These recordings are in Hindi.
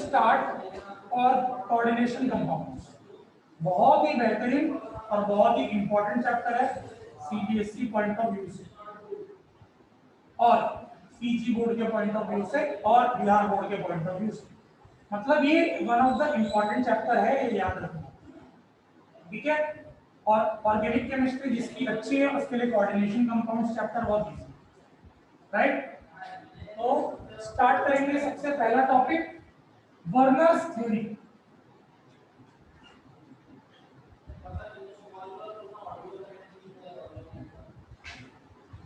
स्टार्ट और कोऑर्डिनेशन कंपाउंड्स, बहुत ही बेहतरीन और बहुत ही इंपॉर्टेंट चैप्टर है सीबीएसई पॉइंट ऑफ व्यू से और सीजी बोर्ड के पॉइंट ऑफ व्यू से और बिहार बोर्ड के पॉइंट ऑफ व्यू से। मतलब ये one of the important chapter है, ये याद रखना, ठीक है। और ऑर्गेनिक केमिस्ट्री जिसकी अच्छी है उसके लिए कोऑर्डिनेशन कंपाउंड्स चैप्टर बहुत इजी, राइट। तो स्टार्ट करेंगे सबसे पहला टॉपिक वर्नर्स थ्योरी।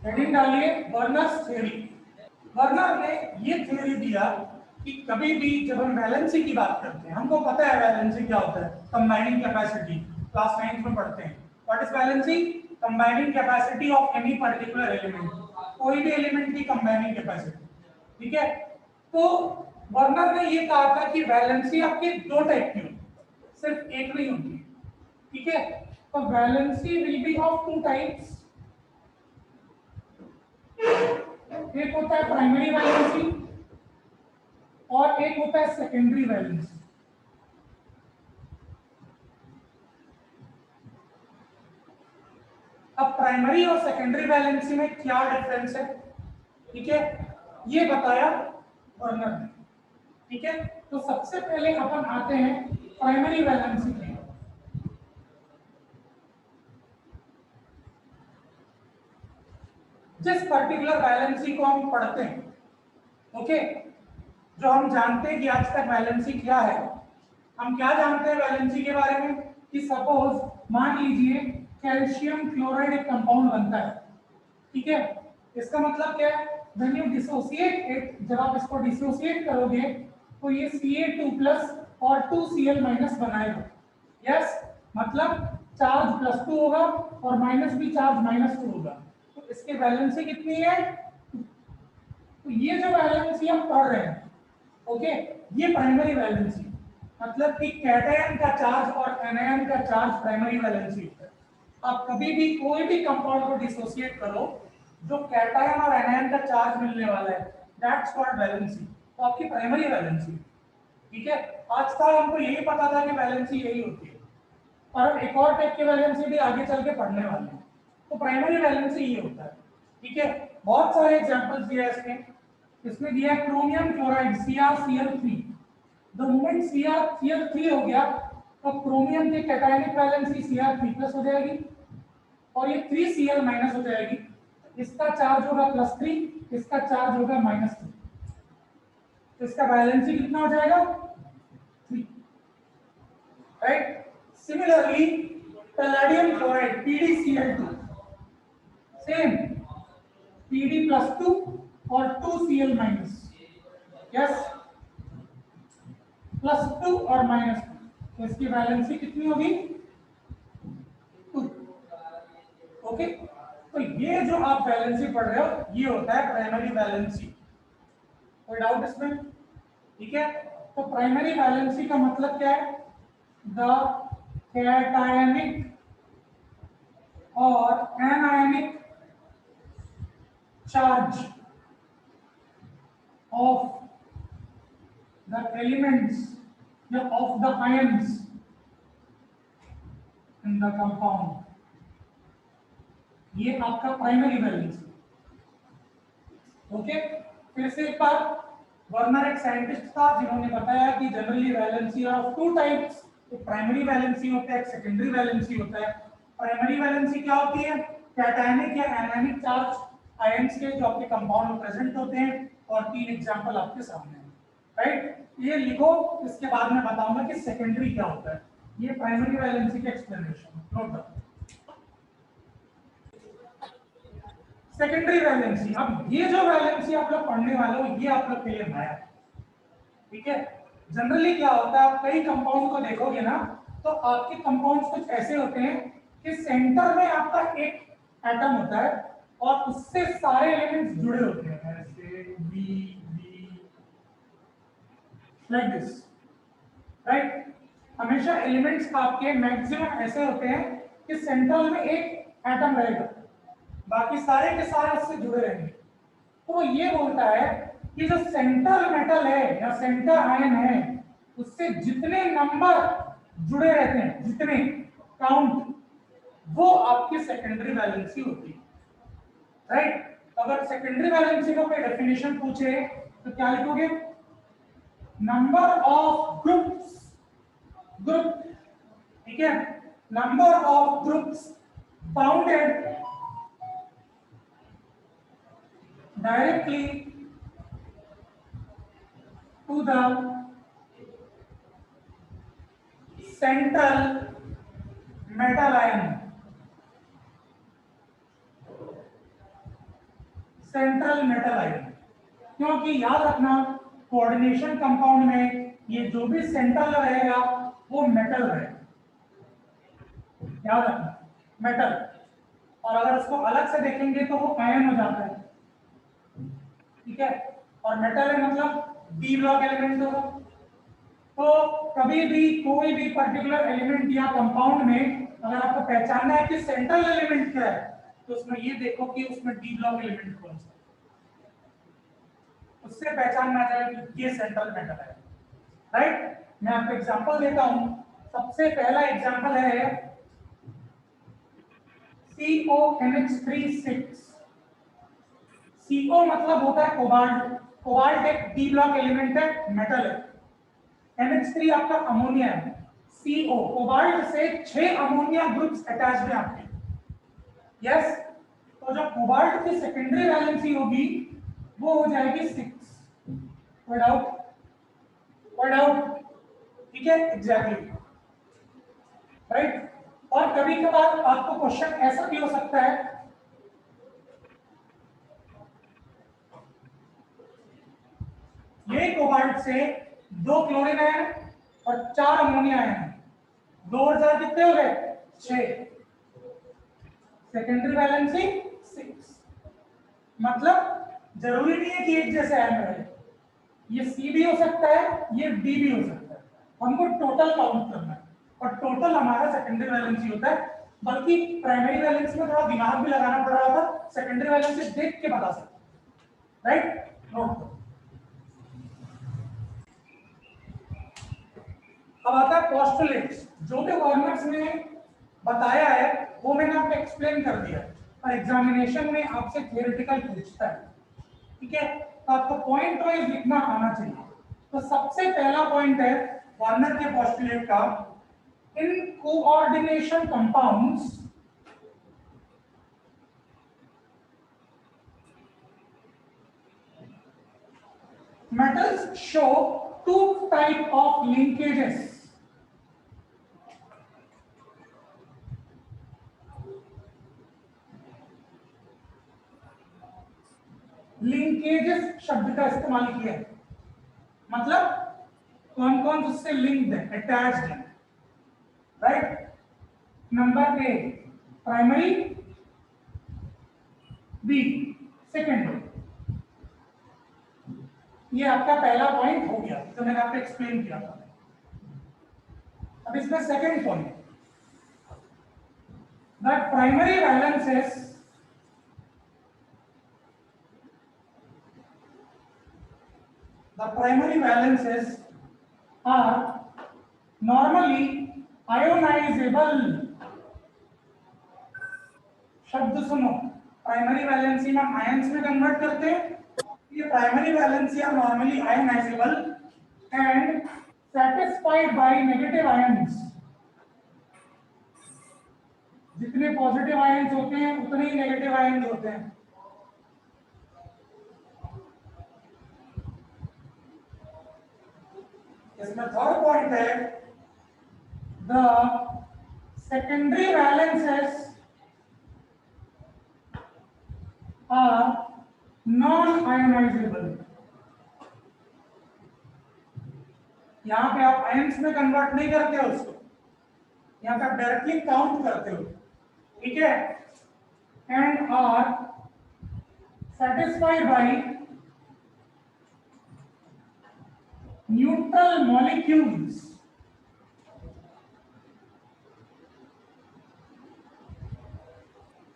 हेडिंग डालिए वर्नर्स थ्योरी। वर्नर ने ये थ्योरी दिया कि कभी भी जब हम वैलेंसी की बात करते हैं, हमको पता है वैलेंसी क्या होता है, कंबाइनिंग कैपेसिटी, क्लास 9 में पढ़ते हैं। What is valency? Combining capacity of any particular element, कोई भी एलिमेंट की कंबाइनिंग कैपेसिटी, ठीक है। तो वर्नर ने ये कहा था कि वैलेंसी आपकी दो टाइप की होती है, सिर्फ एक नहीं होती, ठीक है। तो valency will be of two types, एक होता है प्राइमरी वैलेंसी और एक होता है सेकेंडरी वैलेंसी। अब प्राइमरी और सेकेंडरी वैलेंसी में क्या डिफरेंस है, ठीक है, ये बताया वर्नर ने, ठीक है। तो सबसे पहले अपन आते हैं प्राइमरी वैलेंसी में। जिस पर्टिकुलर वैलेंसी को हम पढ़ते हैं, ओके, जो हम जानते हैं कि आज तक वैलेंसी क्या है, हम क्या जानते हैं वैलेंसी के बारे में कि सपोज मान लीजिए कैल्शियम क्लोराइड एक कंपाउंड बनता है, ठीक है। इसका मतलब क्या है, व्हेन यू डिसोसिएट इट, जब आप इसको डिसोसिएट करोगे तो ये Ca2+ और 2Cl- बनाएगा, यस। मतलब चार्ज +2 होगा और माइनस भी चार्ज -2 होगा, तो इसकी वैलेंसी कितनी है? तो ये जो वैलेंसी हम पढ़ रहे हैं, ओके, ये प्राइमरी वैलेंसी, मतलब कि कैटायन का चार्ज और एनायन का चार्ज प्राइमरी वैलेंसी है। आप कभी भी कोई भी कंपाउंड को डिसोसिएट करो जो कैटायन और एनायन का चार्ज मिलने वाला है, दैट्स कॉल्ड वैलेंसी, तो आपकी प्राइमरी वैलेंसी, ठीक है। आज तक हमको यही पता था कि वैलेंसी यही होती है, और हम एक और टाइप की वैलेंसी भी आगे चल के पढ़ने वाले हैं। तो प्राइमरी वैलेंसी ये होता है, ठीक है। बहुत सारे एग्जांपल्स दिया है इसमें दिया है chromium chloride CrCl3। The moment CrCl3 हो गया तो क्रोमियम की कैटायनिक वैलेंसी Cr3+ हो जाएगी और ये 3Cl- हो जाएगी। इसका चार्ज होगा +3, इसका चार्ज होगा -3, तो इसका वैलेंसी कितना हो जाएगा? 3, right. Similarly palladium chloride PdCl2, same Pd+2 और 2Cl-, यस, +2 और -2, तो इसकी वैलेंसी कितनी होगी? 2, ओके। तो ये जो आप वैलेंसी पढ़ रहे हो ये होता है प्राइमरी वैलेंसी, कोई डाउट इसमें? ठीक है। तो प्राइमरी वैलेंसी का मतलब क्या है? द कैटायनिक और anionic charge of the elements या of the ions in the compound, ये आपका प्राइमरी वैलेंसी, ओके। फिर से एक बार, वर्नर एक साइंटिस्ट था जिन्होंने बताया कि generally valency of two types, एक प्राइमरी वैलेंसी होता है, एक सेकेंडरी वैलेंसी होता है। प्राइमरी वैलेंसी क्या होती है? कैटायनिक या एनायनिक चार्ज आयंस के जो आपके कंपाउंड में प्रेजेंट होते हैं, और 3 एग्जांपल आपके सामने हैं, राइट। ये लिखो, इसके बाद में बताऊंगा कि सेकेंडरी क्या होता है। ये प्राइमरी वैलेंसी का explanation, note down. Secondary valency, अब ये जो वैलेंसी आप लोग पढ़ने वाले हो ये आप लोग के लिए नया है, ठीक है। जनरली क्या होता है, आप कई कंपाउंड को देखोगे ना तो आपके कंपाउंड्स कुछ ऐसे होते हैं कि सेंटर में आपका एक एटम होता है और उससे सारे एलिमेंट्स जुड़े होते हैं, ऐसे B B like this, right. हमेशा एलिमेंट्स आपके मैक्सिमम ऐसे होते हैं कि सेंट्रल में एक एटम रहेगा, बाकी सारे के सारे उससे जुड़े रहेंगे। तो ये बोलता है कि जो सेंट्रल मेटल है या सेंटर आयन है उससे जितने नंबर जुड़े रहते हैं, जितने काउंट, वो आपकी सेकेंडरी वैलेंसी होती है, राइट। अगर सेकेंडरी वैलेंसी का कोई डेफिनेशन पूछे तो क्या लिखोगे? नंबर ऑफ ग्रुप्स, ग्रुप, ठीक है, number of groups bounded directly to the central metal ion, central metal ion. क्योंकि याद रखना कोऑर्डिनेशन कंपाउंड में ये जो भी सेंट्रल रहेगा वो मेटल रहेगा, याद रखना, मेटल। और अगर उसको अलग से देखेंगे तो वो आयन हो जाता है, ठीक है। और मेटल है मतलब डी ब्लॉक एलिमेंट होगा। तो कभी भी कोई भी पर्टिकुलर एलिमेंट या कंपाउंड में अगर आपको पहचानना है कि सेंट्रल एलिमेंट क्या है, तो उसमें ये देखो कि उसमें डी ब्लॉक एलिमेंट कौन सा है, उससे पहचानना चाहिए कि ये सेंट्रल मेटल है, राइट। मैं आपको एग्जांपल देता हूं। सबसे पहला एग्जांपल है CONH36। CO मतलब होता है कोबाल्ट, कोबाल्ट एक डी ब्लॉक एलिमेंट है, मेटल है। NH3 आपका अमोनिया है। CO कोबाल्ट से 6 अमोनिया ग्रुप्स अटैच्ड हैं आपके, यस। तो जो कोबाल्ट की सेकेंडरी वैलेंसी होगी वो हो जाएगी 6। वर्ड आउट, वर्ड आउट, ठीक है, एग्जैक्टली, राइट। और कभी कभार आपको क्वेश्चन ऐसा भी हो सकता है, ये कोबाल्ट से 2 क्लोरीन आयन और 4 अमोनिया आयन, 2 और 4 कितने हो गए? 6। Secondary valency 6। मतलब जरूरी नहीं है कि एक जैसे आयन रहे, ये C भी हो सकता है, ये D भी हो सकता है। हमको टोटल काउंट करना है और टोटल हमारा सेकेंडरी वैलेंसी होता है। बल्कि प्राइमरी वैलेंसी में थोड़ा दिमाग भी लगाना पड़ रहा था, सेकेंडरी वैलेंसी देख के बता सकते, राइट। नोट। अब आता है पोस्टुलेट्स। जो भी वार्नर्स ने बताया है वो मैंने आपको एक्सप्लेन कर दिया, और एग्जामिनेशन में आपसे थियोरेटिकल पूछता है, ठीक है। तो आपको पॉइंट वाइज लिखना आना चाहिए। तो सबसे पहला पॉइंट है वार्नर के पोस्टुलेट का, in coordination compounds metals show two type of linkages. Linkages शब्द का इस्तेमाल किया है, मतलब कौन कौन उससे लिंक्ड है, अटैच्ड है, right. Number A primary, B secondary. ये आपका पहला पॉइंट हो गया जो मैंने आपको एक्सप्लेन किया था। अब इसमें second point, that primary valences the primary valences are normally ionizable। शब्द सुनो, प्राइमरी वैलेंसी में हम आयंस में कन्वर्ट करते हैं। ये primary valency are normally ionisable and satisfied by negative ions। जितने पॉजिटिव आयंस होते हैं उतने ही नेगेटिव आयंस होते हैं। इसमें थर्ड पॉइंट है, the secondary valences are non ionisable. यहां पे आप आयंस में कन्वर्ट नहीं करते हो उसको, यहां पे आप डायरेक्टली काउंट करते हो, ठीक है। And are satisfied by neutral molecules।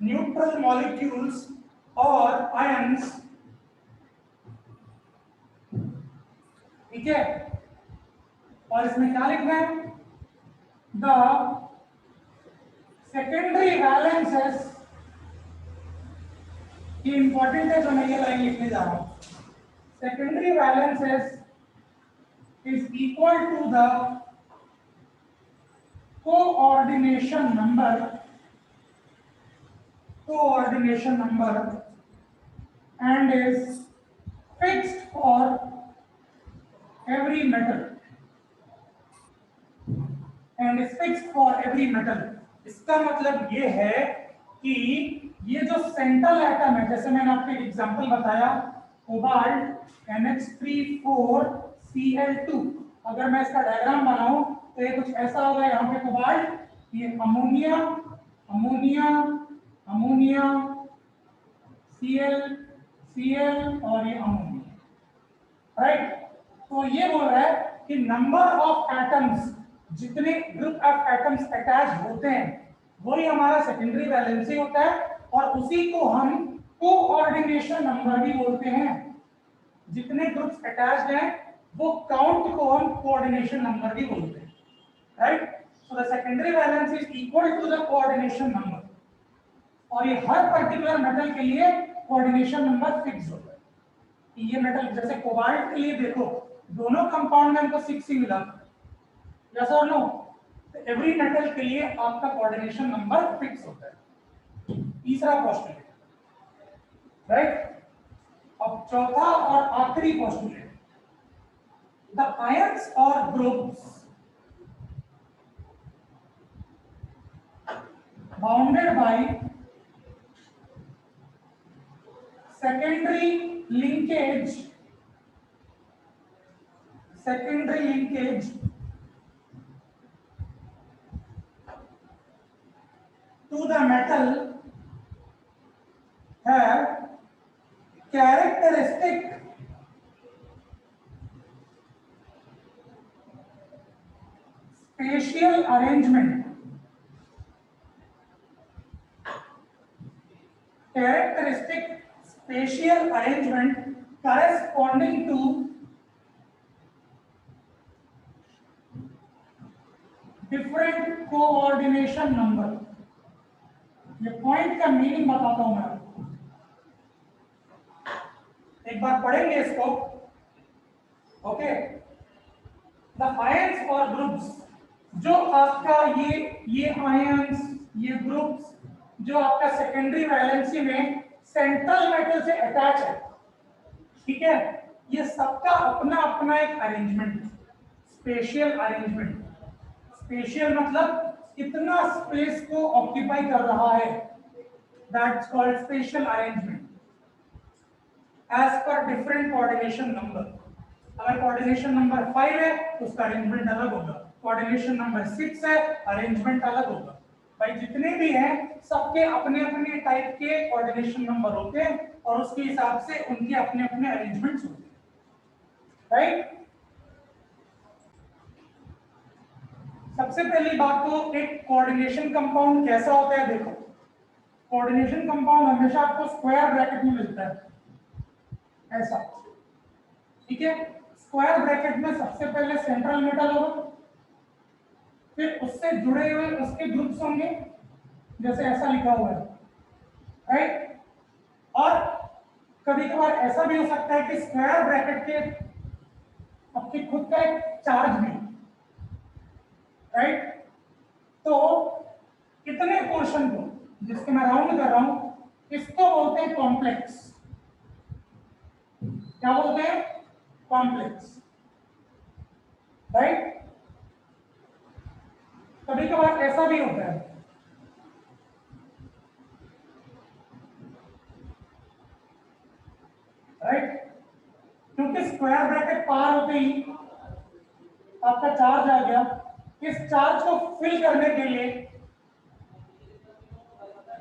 neutral molecules or ions, ठीक है। और इसमें क्या लिखना है, द सेकेंडरी वैलेंसेस, ये इंपॉर्टेंट है तो मैं ये लाइन लिखने जा रहा हूं, secondary valences is equal to the coordination number and is fixed for every metal इसका मतलब ये है कि ये जो सेंट्रल एटम है, जैसे मैंने आपको एक एग्जांपल बताया कोबाल्ट NH3 4Cl2, अगर मैं इसका डायग्राम बनाऊं तो ये कुछ ऐसा होगा, यहाँ पे कोबाल्ट, ये ammonia ammonia ammonia Cl Cl और ये अमोनिया, राइट। तो ये बोल रहा है कि नंबर ऑफ एटम्स, जितने ग्रुप ऑफ एटम्स अटैच होते हैं वही हमारा सेकेंडरी वैलेंसी होता है, और उसी को हम कोऑर्डिनेशन नंबर भी बोलते हैं। जितने ग्रुप्स अटैच्ड हैं वो काउंट को हम कोऑर्डिनेशन नंबर भी बोलते हैं, right. So the secondary valency is equal to the coordination number, और ये हर पर्टिकुलर मेटल के लिए कोऑर्डिनेशन नंबर फिक्स होता है। ये मेटल जैसे कोबाल्ट के लिए देखो, दोनों कंपाउंड में हमको 6 ही मिला, यस और नो, तो एवरी मेटल के लिए आपका कोऑर्डिनेशन नंबर फिक्स होता है। तीसरा पोस्टुलेट, राइट। अब चौथा और आखिरी पोस्टुलेट, द आयंस और groups bounded by secondary linkage to the metal have characteristic spatial arrangement corresponding to different coordination number। ये पॉइंट का मीनिंग बताता हूं मैं आपको, एक बार पढ़ेंगे इसको, ओके। द आयंस और ग्रुप्स, जो आपका ये आयंस, ये ग्रुप्स जो आपका सेकेंडरी वैलेंसी में सेंट्रल मेटल से अटैच है, ठीक है, ये सबका अपना अपना एक अरेंजमेंट, स्पेशियल अरेंजमेंट। स्पेशियल मतलब कितना स्पेस को ऑक्यूपाई कर रहा है, that's called spatial arrangement as per different coordination number. अगर कोऑर्डिनेशन नंबर 5 है तो उसका अरेंजमेंट अलग होगा, कोऑर्डिनेशन नंबर 6 है अरेंजमेंट अलग होगा। भाई जितने भी हैं सबके अपने अपने टाइप के कोऑर्डिनेशन नंबर होते हैं, और उसके हिसाब से उनके अपने अपने अरेंजमेंट्स होते हैं, राइट। सबसे पहली बात तो एक कोऑर्डिनेशन कंपाउंड कैसा होता है, देखो कोऑर्डिनेशन कंपाउंड हमेशा आपको स्क्वायर ब्रैकेट में मिलता है, ऐसा, ठीक है। स्क्वायर ब्रैकेट में सबसे पहले सेंट्रल मेटल होगा, फिर उससे जुड़े हुए उसके ग्रुप्स होंगे, जैसे ऐसा लिखा हुआ है, राइट। और कभी कभार ऐसा भी हो सकता है कि स्क्वायर ब्रैकेट के आपके खुद का एक चार्ज भी, राइट। तो कितने पोर्शन को, जिसके मैं राउंड कर रहा हूं, इसको बोलते हैं कॉम्प्लेक्स। क्या बोलते हैं, कॉम्प्लेक्स, राइट। कभी कभार ऐसा भी होता है, राइट, क्योंकि स्क्वायर ब्रैकेट पार होते ही आपका चार्ज आ गया, इस चार्ज को फिल करने के लिए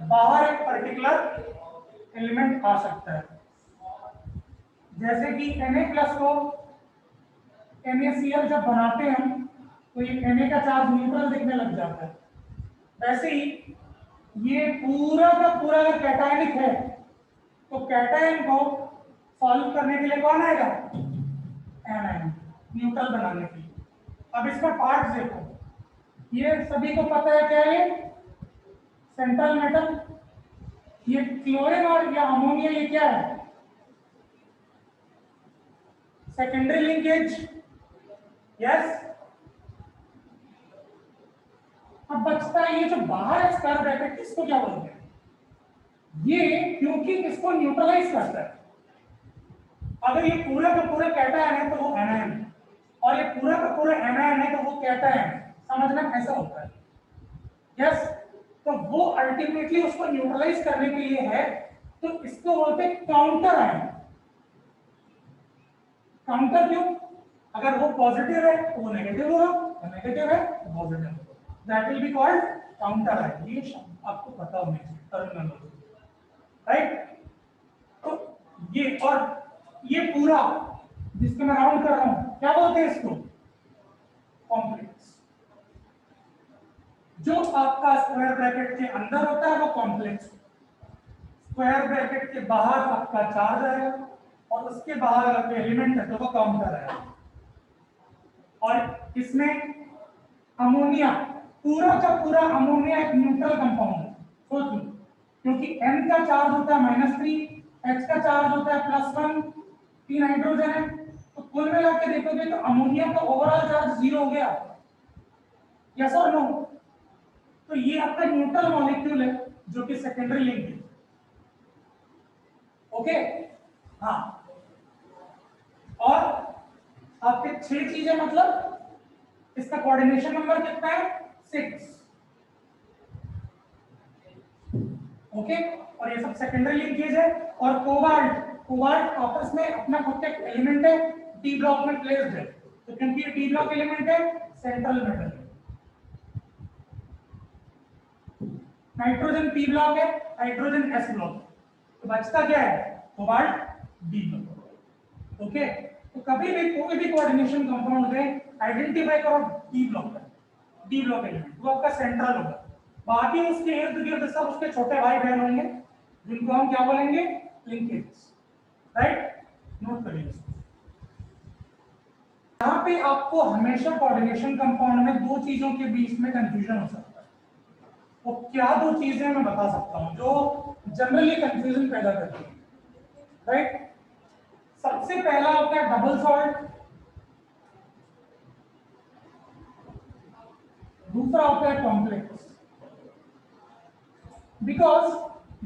बाहर एक पर्टिकुलर एलिमेंट आ सकता है, जैसे कि Na+ को NaCl जब बनाते हैं तो ये Na का चार्ज न्यूट्रल दिखने लग जाता है। वैसे ही ये पूरा का पूरा अगर कैटायनिक है तो कैटायन को सॉल्व करने के लिए कौन आएगा, एनायन, न्यूट्रल बनाने के लिए। अब इसका पार्ट देखो, ये सभी को पता है क्या है, सेंट्रल मेटल। ये क्लोरीन और या अमोनिया ये क्या है, सेकेंडरी लिंकेज। यस। अब बचता है ये जो बाहर है स्क्वायर ब्रैकेट, इसको क्या बोलते हैं, ये क्योंकि इसको न्यूट्रलाइज करता है। अगर ये पूरा का पूरा कैटायन है तो वो एनायन है, और ये पूरा का पूरा एनायन है तो वो कैटायन है। समझना कैसा होता है। यस। तो वो अल्टीमेटली उसको न्यूट्रलाइज करने के लिए है, तो इसको बोलते हैं काउंटर आयन। काउंटर क्यों, अगर वो पॉजिटिव है तो वो नेगेटिव होगा, नेगेटिव है तो पॉजिटिव होगा, that will be called counter ion. ये शब्द आपको पता होना चाहिए, टर्मिनोलॉजी, राइट। तो ये और ये पूरा जिसको मैं राउंड कर रहा हूं क्या बोलते हैं इसको, कॉम्प्लेक्स। जो आपका स्क्वायर ब्रैकेट के अंदर होता है वो कॉम्प्लेक्स, स्क्वायर ब्रैकेट के बाहर आपका चार्ज आएगा और उसके बाहर अगर एलिमेंट है तो वो काउंटर आएगा। और इसमें अमोनिया, पूरा का पूरा अमोनिया एक न्यूट्रल कंपाउंड है, सोच लो, क्योंकि N का चार्ज होता है -3, H का चार्ज होता है +1, 3 हाइड्रोजन है, तो कुल मिला के देखोगे तो अमोनिया का ओवरऑल चार्ज 0 हो गया। यस और नो। तो ये आपका न्यूट्रल मॉलिक्यूल है जो कि सेकेंडरी लिंक है। ओके। हाँ, और आपके 6 चीजें, मतलब इसका कोऑर्डिनेशन नंबर कितना है, 6। ओके। और ये सब सेकेंडरी लिंकेज है। और कोबाल्ट, कोबाल्ट आपस में अपना खुद का एलिमेंट है, डी ब्लॉक में प्लेस्ड है, तो क्योंकि ये डी ब्लॉक एलिमेंट है सेंट्रल मेटल है। नाइट्रोजन पी ब्लॉक है, हाइड्रोजन एस ब्लॉक, तो बचता क्या है, कोबाल्ट डी ब्लॉक। ओके। तो कभी भी कोई भी कोऑर्डिनेशन कंपाउंड में आइडेंटिफाई करो डी ब्लॉक का, डी ब्लॉक एलिमेंट वो आपका सेंट्रल होगा, बाकी उसके इर्द गिर्द सब उसके छोटे भाई बहन होंगे जिनको हम क्या बोलेंगे, लिंकेज, राइट। नोट करिए। यहाँ पे आपको हमेशा कोऑर्डिनेशन कंपाउंड में 2 चीजों के बीच में कंफ्यूजन हो सकता है। वो क्या 2 चीजें मैं बता सकता हूँ जो जनरली कंफ्यूजन पैदा करती है, राइट। सबसे पहला होता है डबल सॉल्ट, दूसरा होता है कॉम्प्लेक्स। बिकॉज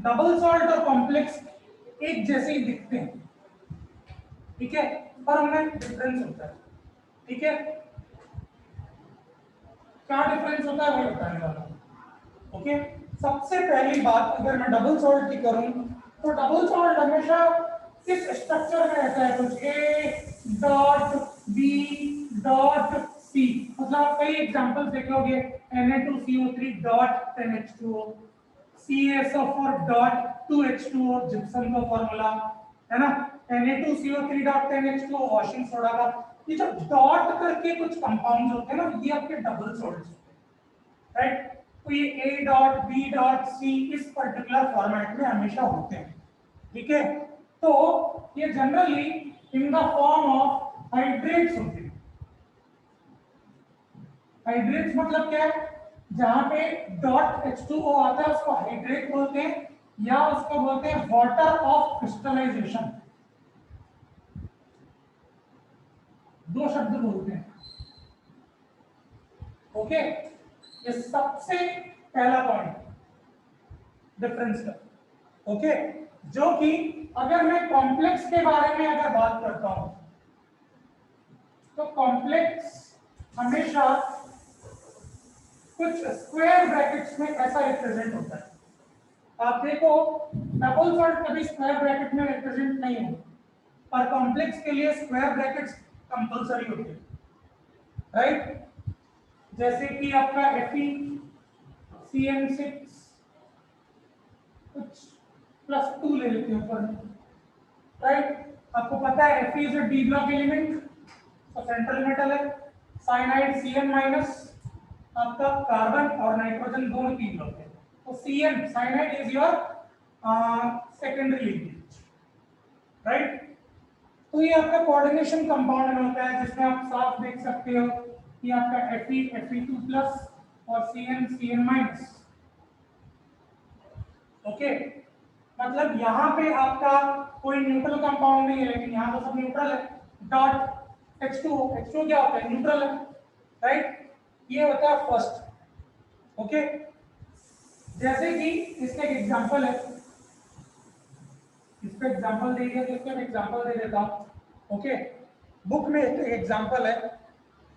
डबल सॉल्ट और कॉम्प्लेक्स एक जैसे ही दिखते हैं, ठीक है, पर उनमें डिफरेंस होता है, ठीक है। क्या डिफरेंस होता है वो बताने वाला हूं। ओके। सबसे पहली बात, अगर मैं डबल सॉल्ट की करूं तो डबल सॉल्ट हमेशा किस स्ट्रक्चर में रहता है, कुछ A dot B dot C, मतलब आप कई एग्जांपल्स देखोगे, Na2CO3 dot 10H2O, CaSO4 dot 2H2O, gypsum का फॉर्मूला है ना, Na2CO3 dot 10H2O washing soda का। ये जो डॉट करके कुछ कंपाउंड्स होते हैं ना, ये आपके डबल सॉल्ट्स होते हैं, राइट। तो ये A dot B dot C इस पर्टिकुलर फॉर्मेट में हमेशा होते हैं, ठीक है। तो ये generally in the form of hydrates होते हैं। हाइड्रेट्स मतलब क्या है, जहां पे डॉट H2O आता है उसको हाइड्रेट बोलते हैं, या उसको बोलते हैं वाटर ऑफ क्रिस्टलाइजेशन, 2 शब्द बोलते हैं। ओके। ये सबसे पहला पॉइंट डिफरेंस का, ओके। जो कि अगर मैं कॉम्प्लेक्स के बारे में अगर बात करता हूं तो कॉम्प्लेक्स हमेशा कुछ स्क्वायर ब्रैकेट्स में ऐसा रिप्रेजेंट होता है। आप देखो डबल सॉल्ट कभी स्क्वायर ब्रैकेट में रिप्रेजेंट नहीं होगा, पर कॉम्प्लेक्स के लिए स्क्वायर ब्रैकेट्स कंपलसरी होते हैं, राइट। जैसे कि आपका FeCN6 कुछ +2 ले लेते हैं ऊपर, राइट। आपको पता है Fe is a D block element, तो सेंट्रल मेटल है। साइनाइड Cn- आपका कार्बन और नाइट्रोजन दोनों पी ब्लॉक है, तो Cn cyanide is your secondary linkage, right. तो ये आपका कोऑर्डिनेशन कंपाउंड में होता है, जिसमें आप साफ देख सकते हो ये आपका Fe2+ और Cn माइनस। ओके, मतलब यहाँ पे आपका कोई न्यूट्रल कंपाउंड नहीं है, लेकिन यहाँ तो सब न्यूट्रल है। डॉट H2O क्या होता है? न्यूट्रल है, राइट? ये होता है फर्स्ट। ओके, जैसे कि इसका एक एग्जांपल है, इसका एग्जांपल दे दिया तो इसका एग्जांपल दे देता हूँ। ओके, बुक में एक एग्जांपल है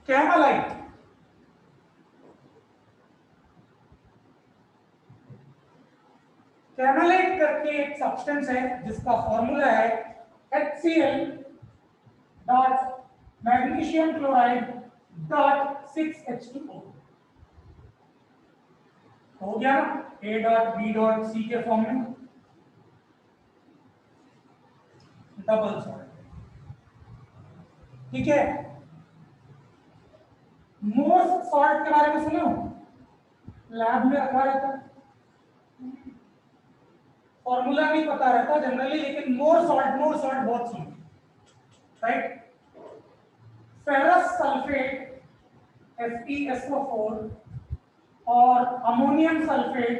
कैमलाइट। कैमलाइट करके एक सब्सटेंस है जिसका फॉर्मूला है HCl dot magnesium chloride dot 6H2O। हो गया ना, A dot B dot C के फॉर्म में, डबल सॉल्ट। ठीक है, मोर्स सॉल्ट के बारे में सुनो, लैब में रखा रहता है, फॉर्मूला नहीं पता रहता जनरली, लेकिन मोर सॉल्ट बहुत सुनो, राइट? फेरस सल्फेट FeSO4 और अमोनियम सल्फेट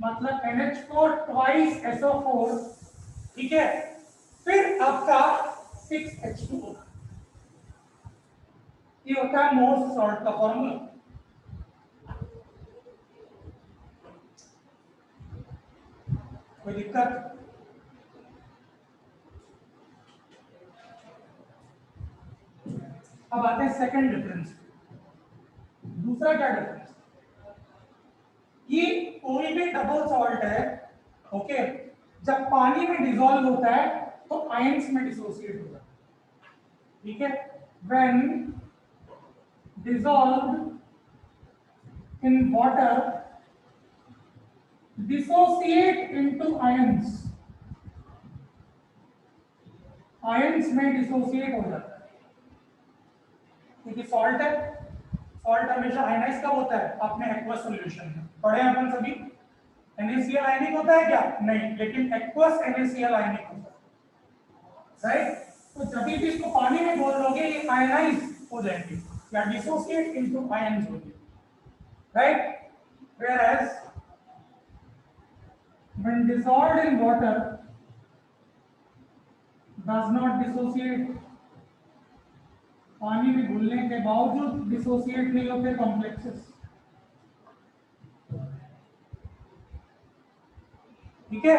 मतलब NH4 ट्वाइस SO4, ठीक है, फिर आपका 6H2O। ये होता है मोर्स सॉल्ट का फॉर्मूला। कोई दिक्कत? अब आते हैं सेकंड डिफरेंस। दूसरा क्या डिफरेंस? ये कोई भी डबल सॉल्ट है, ओके, जब पानी में डिसॉल्व होता है तो आयंस में डिसोसिएट होता है, ठीक है? When dissolved in water dissociate into ions, ions में डिसोसिएट हो जाता है, क्योंकि सॉल्ट है, सॉल्ट हमेशा आयनाइज कब होता है? अपने एक्वस सॉल्यूशन में पढ़े हैं अपन सभी। NaCl आयनिक होता है क्या? नहीं, लेकिन एक्वस NaCl आयनिक होता है, राइट? तो जब भी इसको पानी में घोल दोगे ये आयनाइज हो जाएंगे या डिसोसिएट इनटू आयंस होंगे, right? Whereas when dissolved in water does not dissociate, पानी में घुलने के बावजूद डिसोसिएट नहीं होते कॉम्प्लेक्सेस, ठीक है?